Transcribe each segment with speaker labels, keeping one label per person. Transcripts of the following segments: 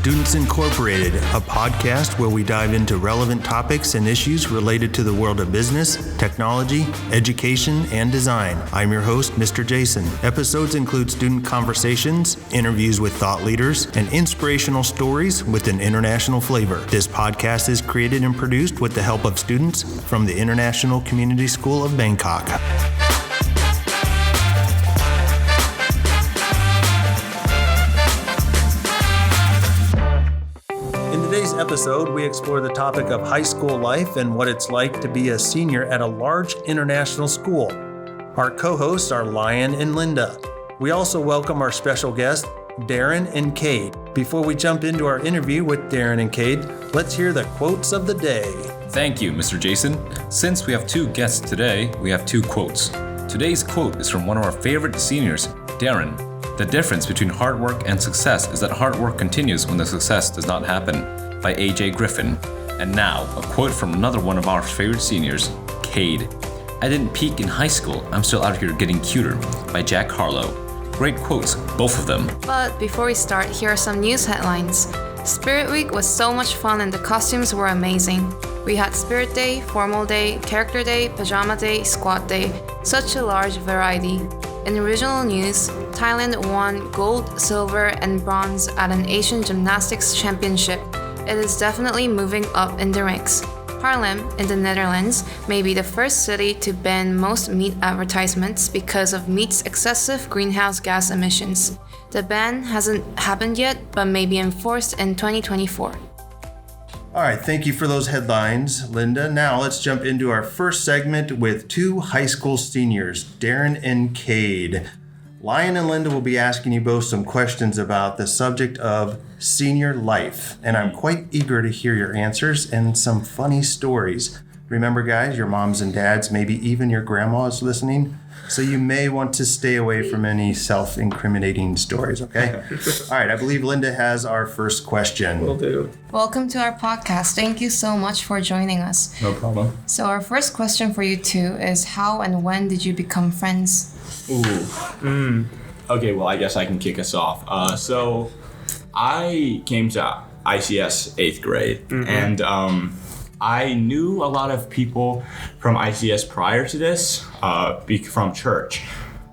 Speaker 1: Students Incorporated, a podcast where we dive into relevant topics and issues related to the world of business, technology, education, and design. I'm your host, Mr. Jason. Episodes include student conversations, interviews with thought leaders, and inspirational stories with an international flavor. This podcast is created and produced with the help of students from the International Community School of Bangkok. In today's episode, we explore the topic of high school life and what it's like to be a senior at a large international school. Our co-hosts are Lion and Linda. We also welcome our special guests, Darren and Cade. Before we jump into our interview with Darren and Cade, let's hear the quotes of the day.
Speaker 2: Thank you, Mr. Jason. Since we have two guests today, we have two quotes. Today's quote is from one of our favorite seniors, Darren. The difference between hard work and success is that hard work continues when the success does not happen, by A.J. Griffin. And now, a quote from another one of our favorite seniors, Cade. I didn't peak in high school, I'm still out here getting cuter, by Jack Harlow. Great quotes, both of them.
Speaker 3: But before we start, here are some news headlines. Spirit Week was so much fun and the costumes were amazing. We had Spirit Day, Formal Day, Character Day, Pajama Day, Squad Day. Such a large variety. In regional news, Thailand won gold, silver, and bronze at an Asian Gymnastics Championship. It is definitely moving up in the ranks. Haarlem, in the Netherlands, may be the first city to ban most meat advertisements because of meat's excessive greenhouse gas emissions. The ban hasn't happened yet, but may be enforced in 2024.
Speaker 1: All right, thank you for those headlines, Linda. Now let's jump into our first segment with two high school seniors, Darren and Cade. Lion and Linda will be asking you both some questions about the subject of senior life, and I'm quite eager to hear your answers and some funny stories. Remember, guys, your moms and dads, maybe even your grandma is listening, so you may want to stay away from any self-incriminating stories, okay? All right, I believe Linda has our first question.
Speaker 4: Will do.
Speaker 3: Welcome to our podcast. Thank you so much for joining us.
Speaker 2: No problem.
Speaker 3: So our first question for you two is how and when did you become friends?
Speaker 4: Okay, well, I guess I can kick us off. So I came to ICS 8th grade, and I knew a lot of people from ICS prior to this from church,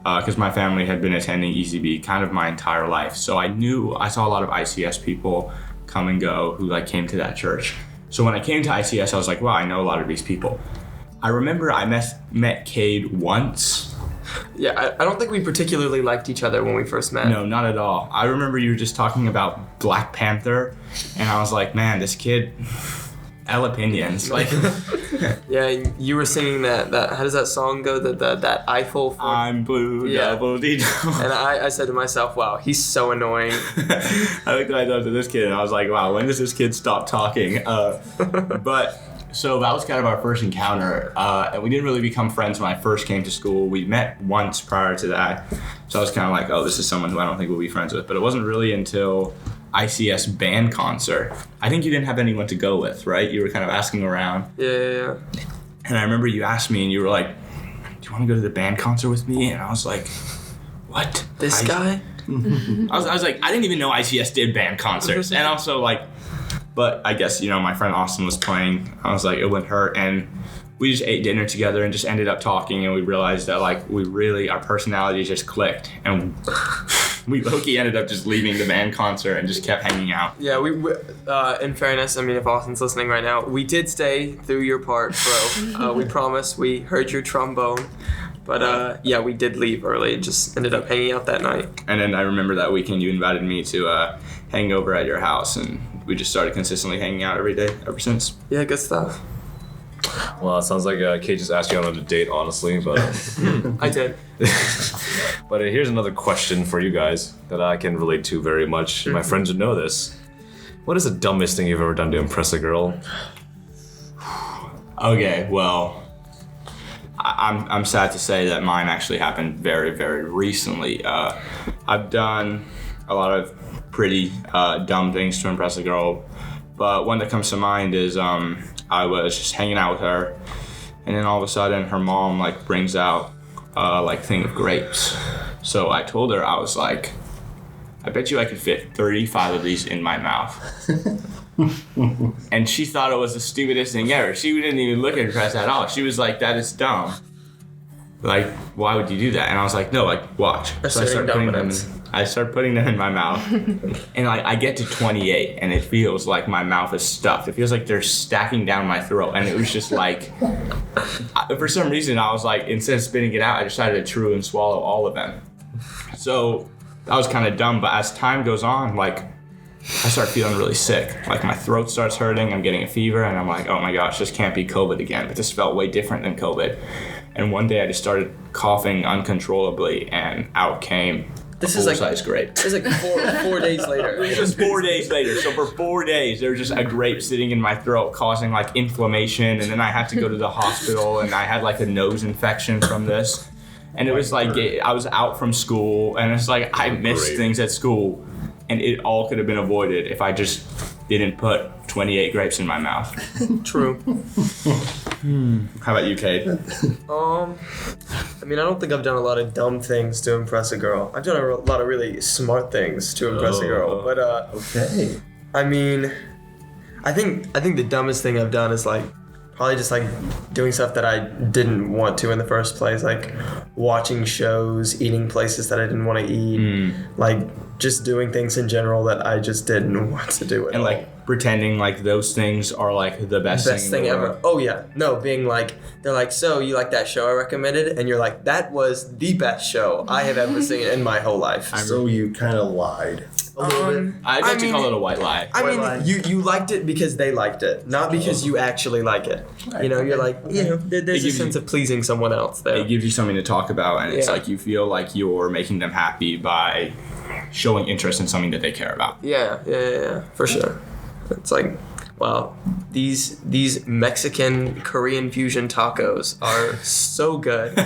Speaker 4: because my family had been attending ECB kind of my entire life. So I saw a lot of ICS people come and go who came to that church. So when I came to ICS, I was like, wow, I know a lot of these people. I remember I met Cade once.
Speaker 5: Yeah, I don't think we particularly liked each other when we first met.
Speaker 4: No, not at all. I remember you were just talking about Black Panther, and I was like, man, this kid, L opinions.
Speaker 5: Yeah, you were singing that how does that song go? That Eiffel.
Speaker 4: I'm blue, double D.
Speaker 5: And I said to myself, wow, he's so annoying.
Speaker 4: I looked right up to this kid, and I was like, wow, when does this kid stop talking? So that was kind of our first encounter, and we didn't really become friends when I first came to school. We met once prior to that, so I was kind of like, oh, this is someone who I don't think we'll be friends with. But it wasn't really until ICS band concert. I think you didn't have anyone to go with, right? You were kind of asking around.
Speaker 5: Yeah.
Speaker 4: And I remember you asked me, and you were like, do you want to go to the band concert with me? And I was like, what?
Speaker 5: This guy?
Speaker 4: I was like, I didn't even know ICS did band concerts. And also but I guess, my friend Austin was playing. I was like, it wouldn't hurt. And we just ate dinner together and just ended up talking. And we realized that our personalities just clicked. And we low-key ended up just leaving the band concert and just kept hanging out.
Speaker 5: Yeah, we in fairness, if Austin's listening right now, we did stay through your part, bro. We promise. We heard your trombone. But we did leave early and just ended up hanging out that night.
Speaker 4: And then I remember that weekend you invited me to hang over at your house, and we just started consistently hanging out every day ever since.
Speaker 5: Yeah, good stuff.
Speaker 6: Well, it sounds like Kate just asked you on a date, honestly, but...
Speaker 5: I did.
Speaker 6: But here's another question for you guys that I can relate to very much. My friends would know this. What is the dumbest thing you've ever done to impress a girl?
Speaker 4: Okay, well... I'm sad to say that mine actually happened very, very recently. I've done a lot of pretty dumb things to impress a girl, but one that comes to mind is I was just hanging out with her, and then all of a sudden her mom brings out thing of grapes. So I told her, I was like, I bet you I could fit 35 of these in my mouth. And she thought it was the stupidest thing ever. She didn't even look impressed at all. She was like, that is dumb. Like, why would you do that? And I was like, no, like, watch. So I start putting them in my mouth. And like, I get to 28 and it feels like my mouth is stuffed. It feels like they're stacking down my throat. And it was just like, for some reason, I was like, instead of spitting it out, I decided to chew and swallow all of them. So that was kind of dumb. But as time goes on, like, I start feeling really sick. Like my throat starts hurting, I'm getting a fever, and I'm like, oh my gosh, this can't be COVID again. But this felt way different than COVID. And one day I just started coughing uncontrollably, and out came a full-size grape.
Speaker 5: This is like 4 days later.
Speaker 4: It was just 4 days later. So for 4 days, there was just a grape sitting in my throat causing like inflammation, and then I had to go to the hospital, and I had like a nose infection from this. And it was like, I was out from school, and it's like, I missed things at school. And it all could have been avoided if I just didn't put 28 grapes in my mouth.
Speaker 5: True.
Speaker 4: How about you, Cade?
Speaker 5: I mean, I don't think I've done a lot of dumb things to impress a girl. I've done a lot of really smart things to impress a girl. But
Speaker 1: Okay.
Speaker 5: I mean, I think the dumbest thing I've done is like probably just like doing stuff that I didn't want to in the first place, like watching shows, eating places that I didn't want to eat, like just doing things in general that I just didn't want to do at
Speaker 4: And
Speaker 5: all.
Speaker 4: like pretending like those things are like the best
Speaker 5: Thing
Speaker 4: in the
Speaker 5: ever.
Speaker 4: world.
Speaker 5: Oh yeah. No, being like, they're like, so you like that show I recommended? And you're like, that was the best show I have ever seen in my whole life.
Speaker 1: So you kind of lied.
Speaker 5: A little bit.
Speaker 4: I'd like to call it a white lie.
Speaker 5: I mean,
Speaker 1: lie.
Speaker 5: you liked it because they liked it, not because you actually like it. You know, you're like, there's a
Speaker 4: gives
Speaker 5: sense
Speaker 4: you-
Speaker 5: of pleasing someone else there.
Speaker 4: It gives you something to talk about, and it's
Speaker 5: Yeah.
Speaker 4: like you feel like you're making them happy by showing interest in something that they care about.
Speaker 5: Yeah, for sure. It's like, wow, these Mexican Korean fusion tacos are so good.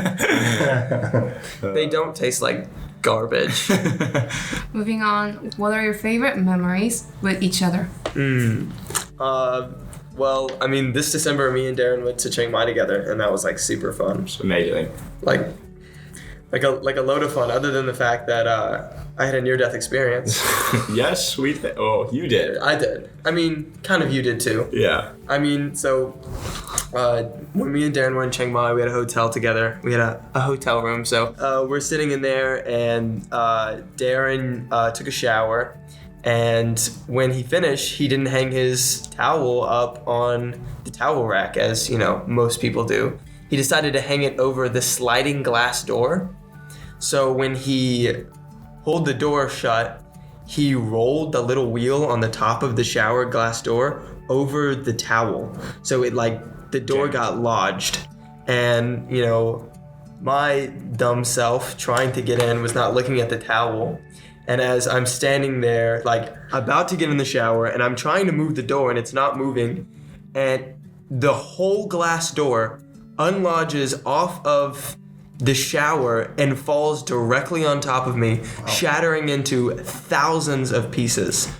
Speaker 5: They don't taste like garbage.
Speaker 3: Moving on, what are your favorite memories with each other?
Speaker 5: Well, I mean, this December, me and Darren went to Chiang Mai together, and that was like super fun.
Speaker 4: It's amazing.
Speaker 5: Like a load of fun. Other than the fact that I had a near-death experience.
Speaker 4: Yes, oh, you did.
Speaker 5: I did. I mean, kind of you did too.
Speaker 4: Yeah.
Speaker 5: I mean, so when me and Darren were in Chiang Mai, we had a hotel together. We had a hotel room. So we're sitting in there, and Darren took a shower. And when he finished, he didn't hang his towel up on the towel rack, as, you know, most people do. He decided to hang it over the sliding glass door. So when he pulled the door shut, he rolled the little wheel on the top of the shower glass door over the towel. So it like, the door got lodged. And, you know, my dumb self trying to get in was not looking at the towel. And as I'm standing there, like, about to get in the shower, and I'm trying to move the door, and it's not moving, and the whole glass door unlodges off of the shower and falls directly on top of me, shattering into thousands of pieces.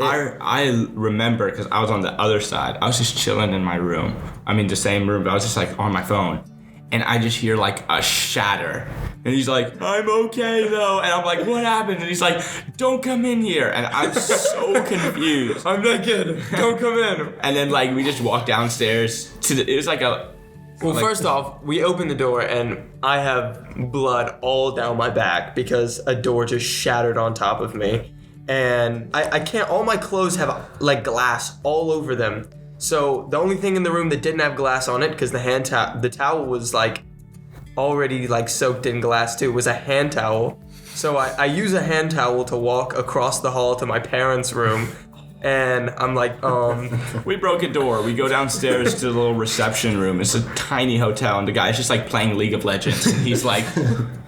Speaker 4: I remember because I was on the other side. I was just chilling in my room. I mean, the same room, but I was just like on my phone. And I just hear like a shatter. And he's like, I'm okay though. And I'm like, what happened? And he's like, don't come in here. And I'm so confused.
Speaker 5: I'm naked. Don't come in.
Speaker 4: And then like we just walked downstairs to it was like a.
Speaker 5: Well,
Speaker 4: like-
Speaker 5: first off, we opened the door and I have blood all down my back because a door just shattered on top of me. And I can't, all my clothes have like glass all over them. So the only thing in the room that didn't have glass on it, because the towel was like already like soaked in glass too, was a hand towel. So I use a hand towel to walk across the hall to my parents' room. And I'm like,
Speaker 4: We broke a door. We go downstairs to the little reception room. It's a tiny hotel, and the guy's just like playing League of Legends. And he's like,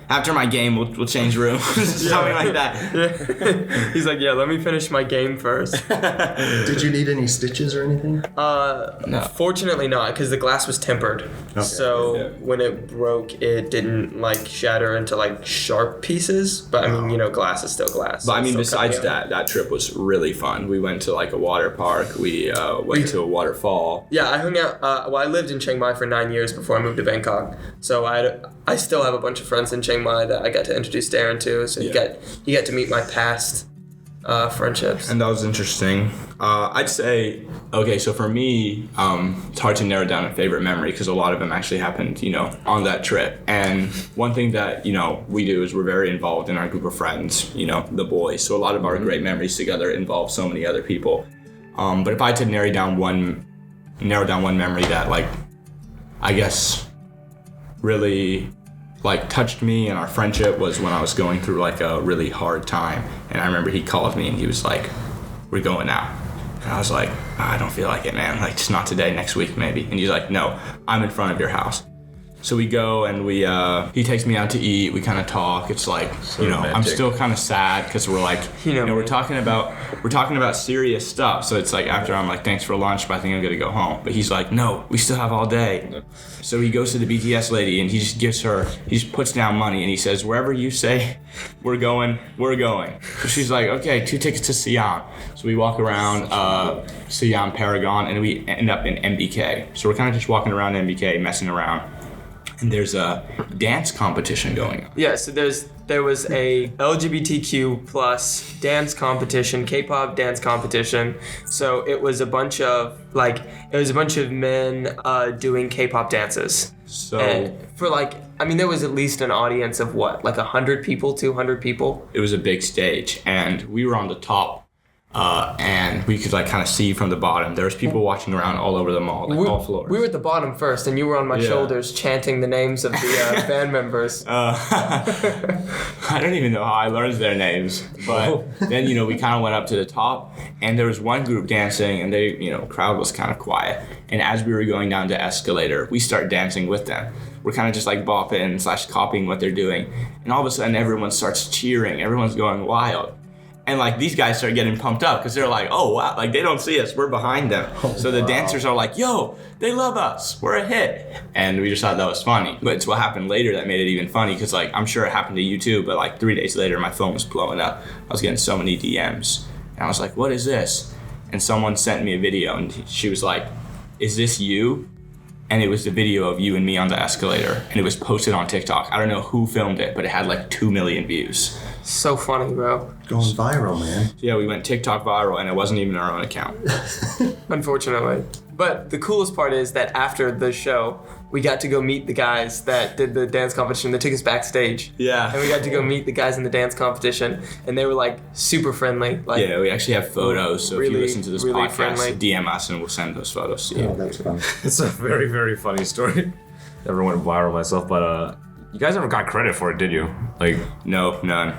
Speaker 4: after my game, we'll change rooms. Something like that.
Speaker 5: he's like, yeah, let me finish my game first.
Speaker 1: Did you need any stitches or anything?
Speaker 4: No.
Speaker 5: Fortunately not, because the glass was tempered. So when it broke, it didn't like shatter into like sharp pieces. But I mean, you know, glass is still glass.
Speaker 4: But I mean,
Speaker 5: It's still
Speaker 4: besides
Speaker 5: coming out.
Speaker 4: that trip was really fun. We went to like a water park. We went to a waterfall.
Speaker 5: Yeah, I hung out. Well, I lived in Chiang Mai for 9 years before I moved to Bangkok. So I still have a bunch of friends in Chiang Chiang Mai that I got to introduce Darren to. So you got to meet my past friendships.
Speaker 4: And that was interesting. I'd say, okay, so for me, it's hard to narrow down a favorite memory because a lot of them actually happened, on that trip. And one thing that, we do is we're very involved in our group of friends, the boys. So a lot of our great memories together involve so many other people. But if I had to narrow down one memory that, like, I guess really touched me and our friendship was when I was going through like a really hard time, and I remember he called me and he was like, "We're going out," and I was like, "I don't feel like it, man, like just not today, next week maybe." And he's like, "No, I'm in front of your house." So we go and he takes me out to eat. We kind of talk. It's like, I'm still kind of sad because we're like, we're talking about serious stuff. So it's like after I'm like, "Thanks for lunch, but I think I'm gonna go home." But he's like, "No, we still have all day." So he goes to the BTS lady and he just puts down money and he says, "Wherever you say we're going, we're going." So she's like, "Okay, 2 tickets to Siam." So we walk around Siam Paragon and we end up in MBK. So we're kind of just walking around MBK, messing around. And there's a dance competition going on.
Speaker 5: Yeah, so there was a LGBTQ plus dance competition, K-pop dance competition. So it was a bunch of men doing K-pop dances.
Speaker 4: So
Speaker 5: and for there was at least an audience of what, like 100 people, 200 people?
Speaker 4: It was a big stage, and we were on the top. And we could kind of see from the bottom. There was people watching around all over the mall, all floors.
Speaker 5: We were at the bottom first, and you were on my shoulders chanting the names of the band members.
Speaker 4: I don't even know how I learned their names. But then, we kind of went up to the top, and there was one group dancing, and they, crowd was kind of quiet. And as we were going down the escalator, we start dancing with them. We're kind of just bopping / copying what they're doing. And all of a sudden, everyone starts cheering. Everyone's going wild. And these guys start getting pumped up because they're like, "Oh wow!" They don't see us, we're behind them. So the dancers are like, "Yo, they love us, we're a hit," and we just thought that was funny. But it's what happened later that made it even funny because I'm sure it happened to you too. But 3 days later, my phone was blowing up. I was getting so many DMs, and I was like, "What is this?" And someone sent me a video, and she was like, "Is this you?" And it was the video of you and me on the escalator, and it was posted on TikTok. I don't know who filmed it, but it had 2 million views.
Speaker 5: So funny, bro.
Speaker 1: Going viral, man.
Speaker 4: Yeah, we went TikTok viral, and it wasn't even our own account.
Speaker 5: Unfortunately. But the coolest part is that after the show, we got to go meet the guys that did the dance competition. They took us backstage.
Speaker 4: Yeah.
Speaker 5: And we got to go meet the guys in the dance competition, and they were super friendly.
Speaker 4: Yeah, we actually have photos. So
Speaker 5: really,
Speaker 4: if you listen to this
Speaker 5: really
Speaker 4: podcast,
Speaker 5: friendly.
Speaker 4: DM us and we'll send those photos to you.
Speaker 1: Oh, that's fun.
Speaker 6: It's a very, very funny story. Never went viral myself, but you guys never got credit for it, did you?
Speaker 4: No, none.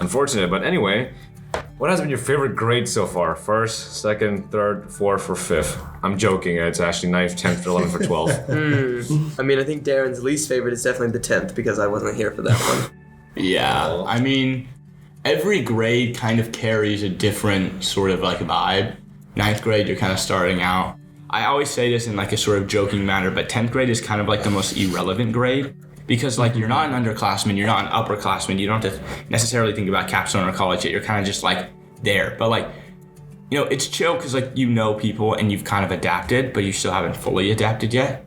Speaker 6: Unfortunate, but anyway, what has been your favorite grade so far? First, second, third, fourth, or fifth? I'm joking. It's actually 9th, 10th, 11th, or 12th.
Speaker 5: I think Darren's least favorite is definitely the 10th because I wasn't here for that one.
Speaker 4: Yeah, every grade kind of carries a different sort of vibe. 9th grade, you're kind of starting out. I always say this in a sort of joking manner, but 10th grade is kind of the most irrelevant grade. Because you're not an underclassman, you're not an upperclassman, you don't have to necessarily think about capstone or college yet. You're kind of just there. But it's chill because people and you've kind of adapted, but you still haven't fully adapted yet.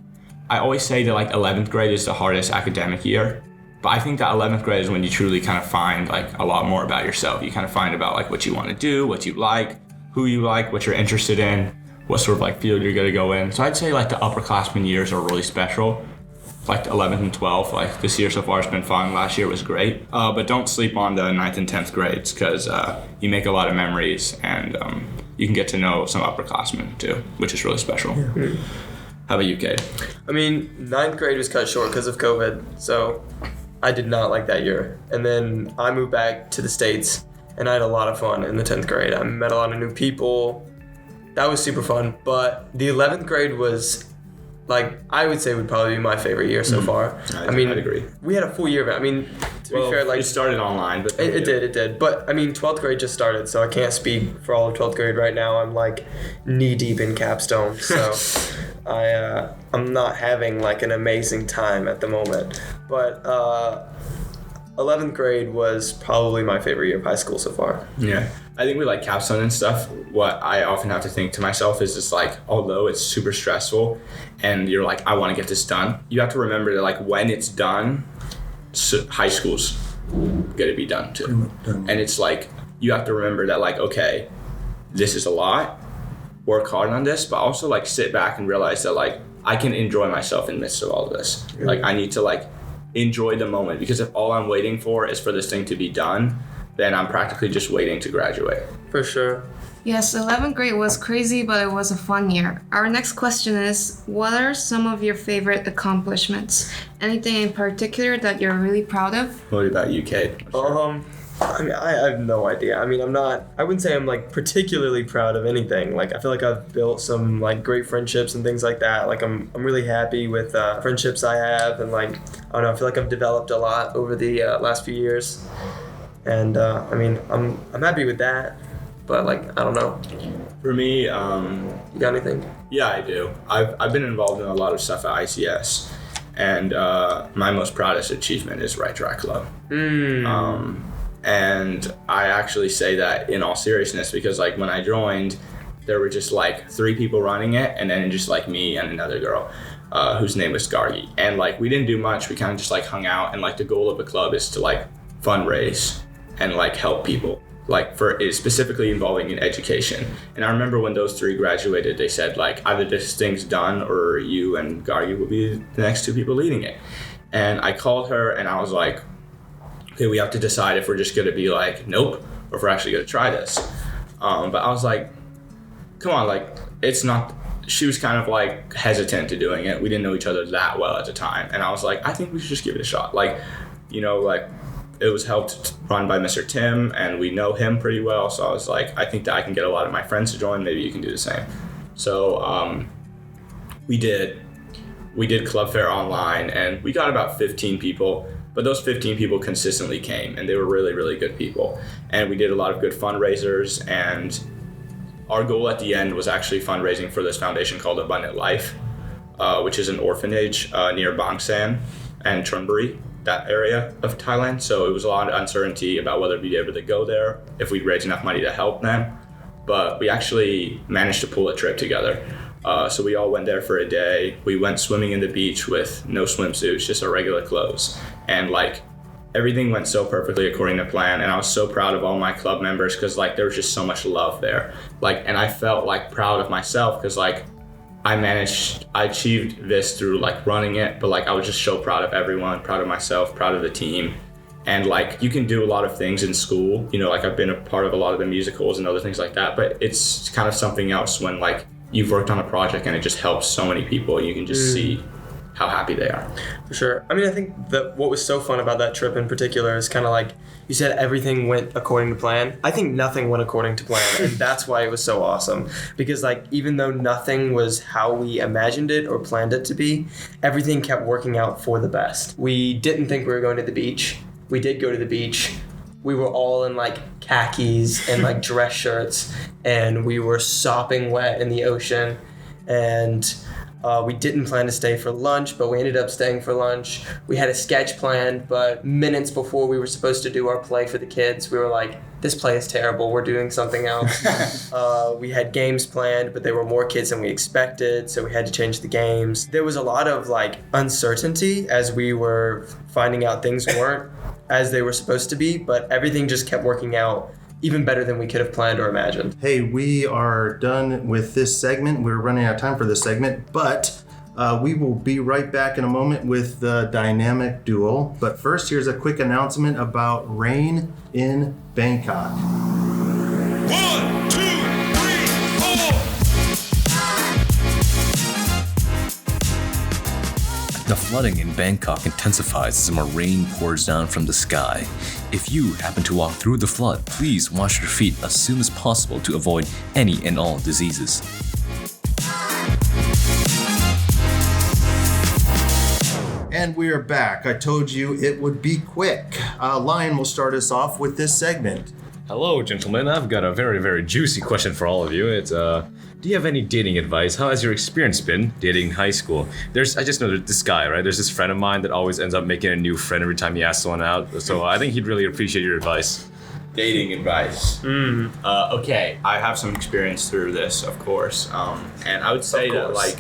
Speaker 4: I always say that 11th grade is the hardest academic year. But I think that 11th grade is when you truly kind of find a lot more about yourself. You kind of find about what you want to do, what you like, who you like, what you're interested in, what sort of field you're gonna go in. So I'd say the upperclassmen years are really special. 11th and 12th, this year so far has been fun. Last year was great. But don't sleep on the 9th and 10th grades because you make a lot of memories and you can get to know some upperclassmen too, which is really special. Yeah. How about you, Cade?
Speaker 5: 9th grade was cut short because of COVID, so I did not like that year. And then I moved back to the States and I had a lot of fun in the 10th grade. I met a lot of new people. That was super fun. But the 11th grade was I would say would probably be my favorite year so far.
Speaker 4: I'd agree.
Speaker 5: We had a full year of it. To be fair,
Speaker 4: it started online, but
Speaker 5: it did. But 12th grade just started, so I can't speak for all of 12th grade right now. I'm knee deep in capstone, so I'm not having an amazing time at the moment. But 11th grade was probably my favorite year of high school so far.
Speaker 4: Yeah. I think with capstone and stuff, what I often have to think to myself is just although it's super stressful and you're I want to get this done, you have to remember that when it's done, high school's gonna be done too. And it's like, you have to remember that, like, okay, this is a lot, work hard on this, but also like sit back and realize that like I can enjoy myself in the midst of all of this. Like I need to like enjoy the moment, because if all I'm waiting for is for this thing to be done, then I'm practically just waiting to graduate.
Speaker 5: For sure.
Speaker 3: Yes, 11th grade was crazy, but it was a fun year. Our next question is, what are some of your favorite accomplishments? Anything in particular that you're really proud of?
Speaker 4: What about you, Cade?
Speaker 5: I mean, I have no idea. I mean, I wouldn't say I'm like particularly proud of anything. Like, I feel like I've built some like great friendships and things like that. Like, I'm really happy with friendships I have, and like, I don't know, I feel like I've developed a lot over the last few years. And I mean, I'm happy with that. But like, I don't know.
Speaker 4: For me,
Speaker 5: You got anything?
Speaker 4: yeah, I do. I've been involved in a lot of stuff at ICS, and my most proudest achievement is Right Track Club. And I actually say that in all seriousness, because like when I joined, there were just like 3 people running it, and then just like me and another girl whose name was Gargi. And like we didn't do much. We kind of just like hung out, and like the goal of the club is to like fundraise and like help people, like for is specifically involving in education. And I remember when those 3 graduated, they said like either this thing's done or you and Gargi will be the next 2 people leading it. And I called her and I was like, okay, we have to decide if we're just gonna be like, nope, or if we're actually gonna try this. But I was like, come on, like it's not, she was kind of like hesitant to doing it. We didn't know each other that well at the time. And I was like, I think we should just give it a shot. Like, you know, like it was helped run by Mr. Tim, and we know him pretty well. So I was like, I think that I can get a lot of my friends to join. Maybe you can do the same. So we did Club Fair online, and we got about 15 people. But those 15 people consistently came, and they were really, really good people. And we did a lot of good fundraisers, and our goal at the end was actually fundraising for this foundation called Abundant Life, which is an orphanage near Bangsan and Chonburi, that area of Thailand. So it was a lot of uncertainty about whether we'd be able to go there, if we'd raise enough money to help them. But we actually managed to pull a trip together. So we all went there for a day. We went swimming in the beach with no swimsuits, just our regular clothes. And like everything went so perfectly according to plan. And I was so proud of all my club members, because like there was just so much love there. Like, and I felt like proud of myself, because like I achieved this through like running it, but like I was just so proud of everyone, proud of myself, proud of the team. And like you can do a lot of things in school, you know, like I've been a part of a lot of the musicals and other things like that, but it's kind of something else when like you've worked on a project and it just helps so many people. You can just see how happy they are.
Speaker 5: For sure. I mean, I think that what was so fun about that trip in particular is kind of like, you said everything went according to plan. I think nothing went according to plan, and that's why it was so awesome. Because like, even though nothing was how we imagined it or planned it to be, everything kept working out for the best. We didn't think we were going to the beach. We did go to the beach. We were all in like khakis and like dress shirts, and we were sopping wet in the ocean. And we didn't plan to stay for lunch, but we ended up staying for lunch. We had a sketch planned, but minutes before we were supposed to do our play for the kids, we were like, this play is terrible, we're doing something else. We had games planned, but there were more kids than we expected, so we had to change the games. There was a lot of like uncertainty as we were finding out things weren't as they were supposed to be, but everything just kept working out even better than we could have planned or imagined.
Speaker 1: Hey, we are done with this segment. We're running out of time for this segment, but we will be right back in a moment with the dynamic duel. But first, here's a quick announcement about rain in Bangkok.
Speaker 7: 1, 2, 3, 4.
Speaker 2: The flooding in Bangkok intensifies as more rain pours down from the sky. If you happen to walk through the flood, please wash your feet as soon as possible to avoid any and all diseases.
Speaker 1: And we are back. I told you it would be quick. Lion will start us off with this segment.
Speaker 6: Hello, gentlemen. I've got a very, very juicy question for all of you. It's, do you have any dating advice? How has your experience been dating in high school? I just know this guy, right? There's this friend of mine that always ends up making a new friend every time he asks someone out. So I think he'd really appreciate your advice.
Speaker 4: Dating advice. Okay, I have some experience through this, of course. And I would say that like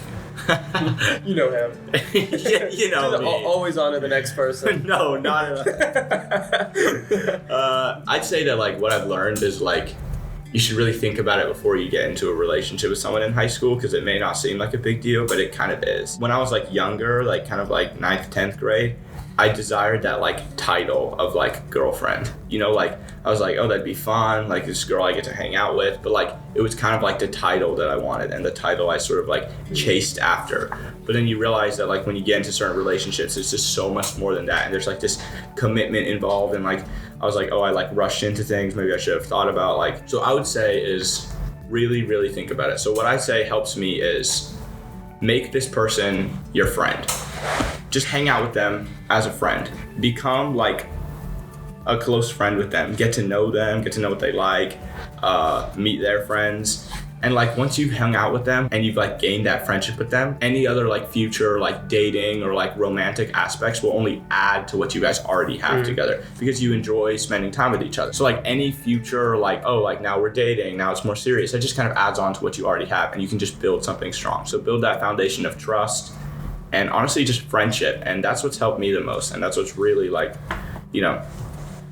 Speaker 5: You know him.
Speaker 4: Yeah, you know me.
Speaker 5: Always on to the next person.
Speaker 4: No, not at all. I'd say that like what I've learned is like you should really think about it before you get into a relationship with someone in high school, because it may not seem like a big deal, but it kind of is. When I was like younger, like kind of like 9th, 10th grade, I desired that like title of like girlfriend. You know, like I was like, oh, that'd be fun, like this girl I get to hang out with. But like it was kind of like the title that I wanted, and the title I sort of like chased after. But then you realize that like when you get into certain relationships, it's just so much more than that, and there's like this commitment involved. And like I was like, oh, I like rushed into things. Maybe I should have thought about like. So I would say is really, really think about it. So what I say helps me is make this person your friend. Just hang out with them as a friend. Become like a close friend with them. Get to know them, get to know what they like, meet their friends. And like once you've hung out with them and you've like gained that friendship with them, any other like future like dating or like romantic aspects will only add to what you guys already have together, because you enjoy spending time with each other. So like any future like, oh, like now we're dating, now it's more serious, it just kind of adds on to what you already have, and you can just build something strong. So build that foundation of trust and honestly just friendship, and that's what's helped me the most, and that's what's really like, you know,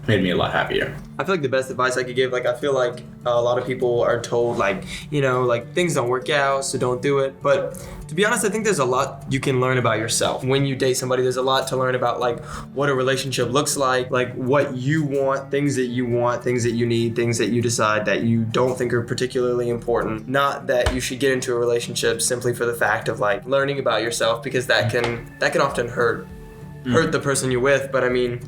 Speaker 4: made me a lot happier.
Speaker 5: I feel like the best advice I could give, like I feel like a lot of people are told like, you know, like things don't work out, so don't do it. But to be honest, I think there's a lot you can learn about yourself. When you date somebody, there's a lot to learn about like what a relationship looks like what you want, things that you want, things that you need, things that you decide that you don't think are particularly important. Not that you should get into a relationship simply for the fact of like learning about yourself, because that can often hurt the person you're with. But I mean,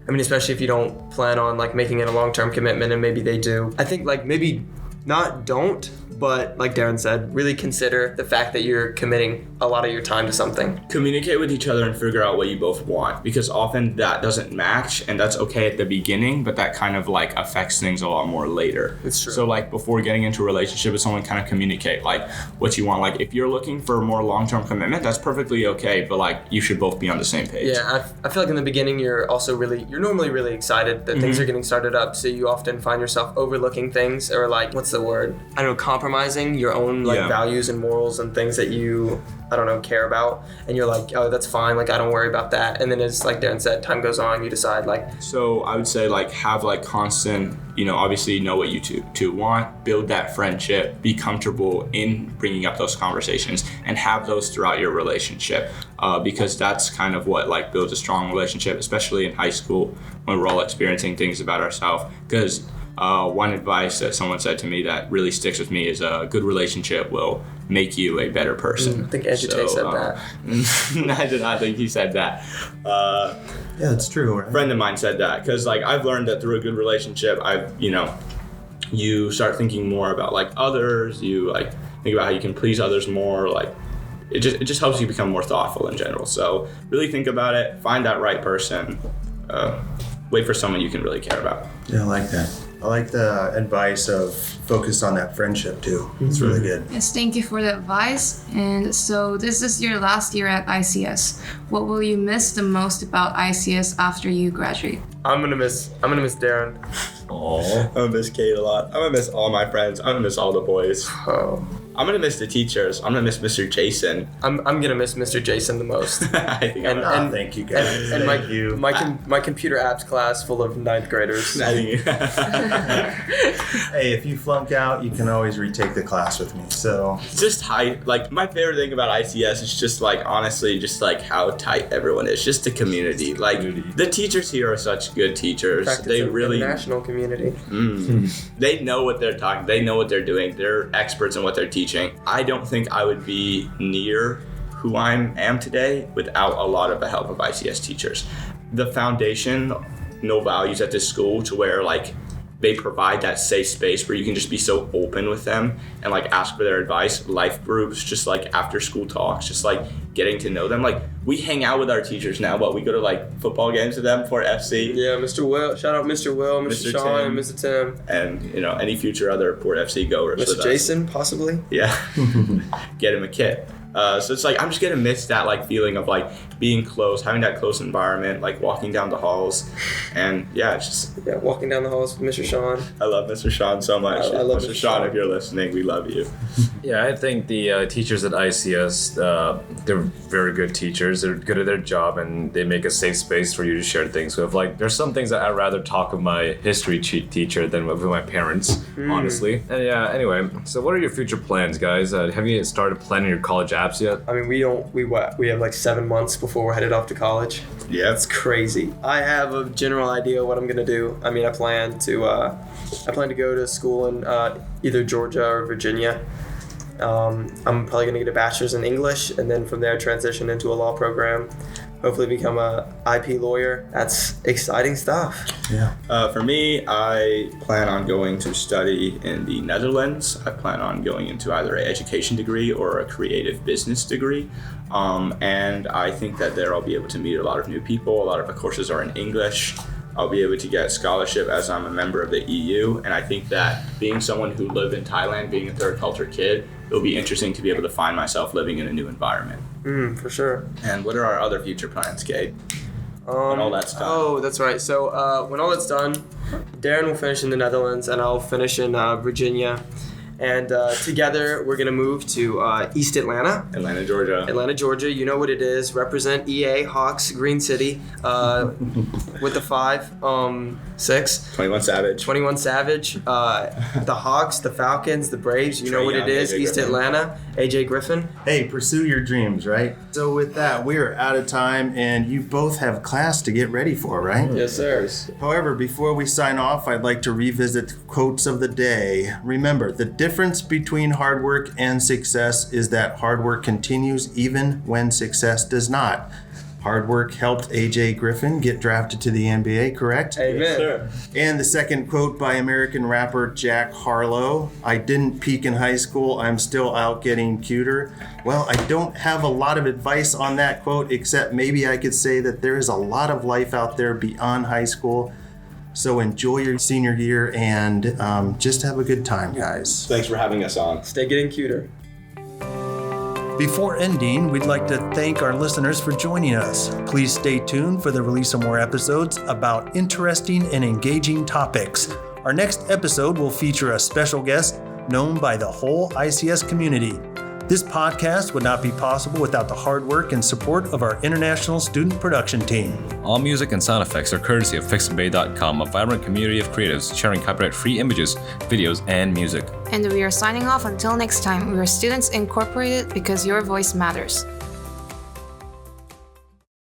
Speaker 5: especially if you don't plan on like making it a long-term commitment, and maybe they do. I think like maybe not don't, but like Darren said, really consider the fact that you're committing a lot of your time to something.
Speaker 4: Communicate with each other and figure out what you both want, because often that doesn't match, and that's okay at the beginning, but that kind of like affects things a lot more later.
Speaker 5: It's true.
Speaker 4: So like before getting into a relationship with someone, kind of communicate like what you want. Like if you're looking for more long-term commitment, that's perfectly okay, but like you should both be on the same page.
Speaker 5: Yeah, I feel like in the beginning you're normally really excited that things are getting started up, so you often find yourself overlooking things, or like, what's the word? I don't know, compromising your own like values and morals and things that you, I don't know, care about, and you're like, oh, that's fine, like I don't worry about that. And then as like Darren said, time goes on, you decide like.
Speaker 4: So I would say like have like constant, you know, obviously know what you two want, build that friendship, be comfortable in bringing up those conversations, and have those throughout your relationship, because that's kind of what like builds a strong relationship, especially in high school when we're all experiencing things about ourselves. Because one advice that someone said to me that really sticks with me is a good relationship will make you a better person.
Speaker 5: I think Andrew Tate said that.
Speaker 4: I did not think he said that.
Speaker 1: Yeah, it's true. Right?
Speaker 4: A friend of mine said that, because like I've learned that through a good relationship, you start thinking more about like others. You like think about how you can please others more. Like it just helps you become more thoughtful in general. So really think about it. Find that right person. Wait for someone you can really care about.
Speaker 1: Yeah, I like that. I like the advice of focus on that friendship too. It's really good.
Speaker 3: Yes, thank you for the advice. And so this is your last year at ICS. What will you miss the most about ICS after you graduate?
Speaker 5: I'm gonna miss Darren.
Speaker 4: I'm gonna miss Kate a lot. I'm gonna miss all my friends. I'm gonna miss all the boys.
Speaker 5: Oh.
Speaker 4: I'm gonna miss the teachers. I'm gonna miss Mr. Jason.
Speaker 5: I'm gonna miss Mr. Jason the most.
Speaker 4: I think
Speaker 5: and
Speaker 1: thank you guys.
Speaker 5: And
Speaker 1: Thank you.
Speaker 5: my computer apps class full of 9th graders.
Speaker 1: Hey, if you flunk out, you can always retake the class with me. So
Speaker 4: just tight. Like my favorite thing about ICS is just like honestly, just like how tight everyone is. Just the community. Like the teachers here are such good teachers.
Speaker 5: In fact,
Speaker 4: they
Speaker 5: it's
Speaker 4: really
Speaker 5: international community.
Speaker 4: They know what they're talking. They know what they're doing. They're experts in what they're teaching. I don't think I would be near who I am today without a lot of the help of ICS teachers. The foundation, no values at this school to where like they provide that safe space where you can just be so open with them and like ask for their advice. Life groups, just like after school talks, just like getting to know them. Like we hang out with our teachers now, but we go to like football games with them for FC.
Speaker 5: Yeah, Mr. Will, shout out Mr. Will, Mr. Sean,
Speaker 4: Tim,
Speaker 5: and Mr. Tim.
Speaker 4: And you know, any future other Port FC goers.
Speaker 5: Mr. Jason, possibly.
Speaker 4: Yeah. Get him a kit. So it's like I'm just gonna miss that like feeling of like being close, having that close environment, like walking down the halls, and yeah, it's just
Speaker 5: Yeah, walking down the halls with Mr. Sean.
Speaker 4: I love Mr. Sean so much.
Speaker 5: I love
Speaker 4: Mr.
Speaker 5: Mr.
Speaker 4: Sean,
Speaker 5: Sean.
Speaker 4: if you're listening, we love you.
Speaker 6: Yeah, I think the teachers at ICS, they're very good teachers. They're good at their job, and they make a safe space for you to share things with. Like, there's some things that I'd rather talk with my history teacher than with my parents, honestly. And yeah, anyway, so what are your future plans, guys? Have you started planning your college apps yet?
Speaker 5: I mean, we have like 7 months before we're headed off to college.
Speaker 4: Yeah.
Speaker 5: It's crazy. I have a general idea what I'm gonna do. I mean, I plan to go to school in either Georgia or Virginia. I'm probably gonna get a bachelor's in English, and then from there transition into a law program. Hopefully become a IP lawyer. That's exciting stuff.
Speaker 4: For me, I plan on going to study in the Netherlands. I plan on going into either an education degree or a creative business degree. And I think that there I'll be able to meet a lot of new people. A lot of the courses are in English. I'll be able to get scholarship as I'm a member of the EU. And I think that being someone who lived in Thailand, being a third culture kid, it'll be interesting to be able to find myself living in a new environment.
Speaker 5: For sure.
Speaker 4: And what are our other future plans, Cade? When all that's done.
Speaker 5: Oh, that's right. So when all that's done, Darren will finish in the Netherlands, and I'll finish in Virginia. And together, we're going to move to East Atlanta.
Speaker 4: Atlanta, Georgia.
Speaker 5: Atlanta, Georgia. You know what it is. Represent EA, Hawks, Green City, with the 6.
Speaker 4: 21 Savage.
Speaker 5: 21 Savage. The Hawks, the Falcons, the Braves. You know
Speaker 4: Trae
Speaker 5: what
Speaker 4: Young,
Speaker 5: it is.
Speaker 4: AJ
Speaker 5: East
Speaker 4: Griffin.
Speaker 5: Atlanta. AJ Griffin.
Speaker 1: Hey, pursue your dreams, right? So with that, we are out of time, and you both have class to get ready for, right?
Speaker 5: Yes, sir.
Speaker 1: However, before we sign off, I'd like to revisit quotes of the day. Remember, the difference between hard work and success is that hard work continues even when success does not. Hard work helped AJ Griffin get drafted to the NBA, correct?
Speaker 5: Amen.
Speaker 1: And the second quote by American rapper Jack Harlow: I didn't peak in high school, I'm still out getting cuter. Well, I don't have a lot of advice on that quote, except maybe I could say that there is a lot of life out there beyond high school. So enjoy your senior year and just have a good time, guys.
Speaker 4: Thanks for having us on.
Speaker 5: Stay getting cuter.
Speaker 1: Before ending, we'd like to thank our listeners for joining us. Please stay tuned for the release of more episodes about interesting and engaging topics. Our next episode will feature a special guest known by the whole ICS community. This podcast would not be possible without the hard work and support of our international student production team.
Speaker 2: All music and sound effects are courtesy of fixedbay.com, a vibrant community of creatives sharing copyright-free images, videos, and music.
Speaker 3: And we are signing off until next time. We are Students Incorporated because your voice matters.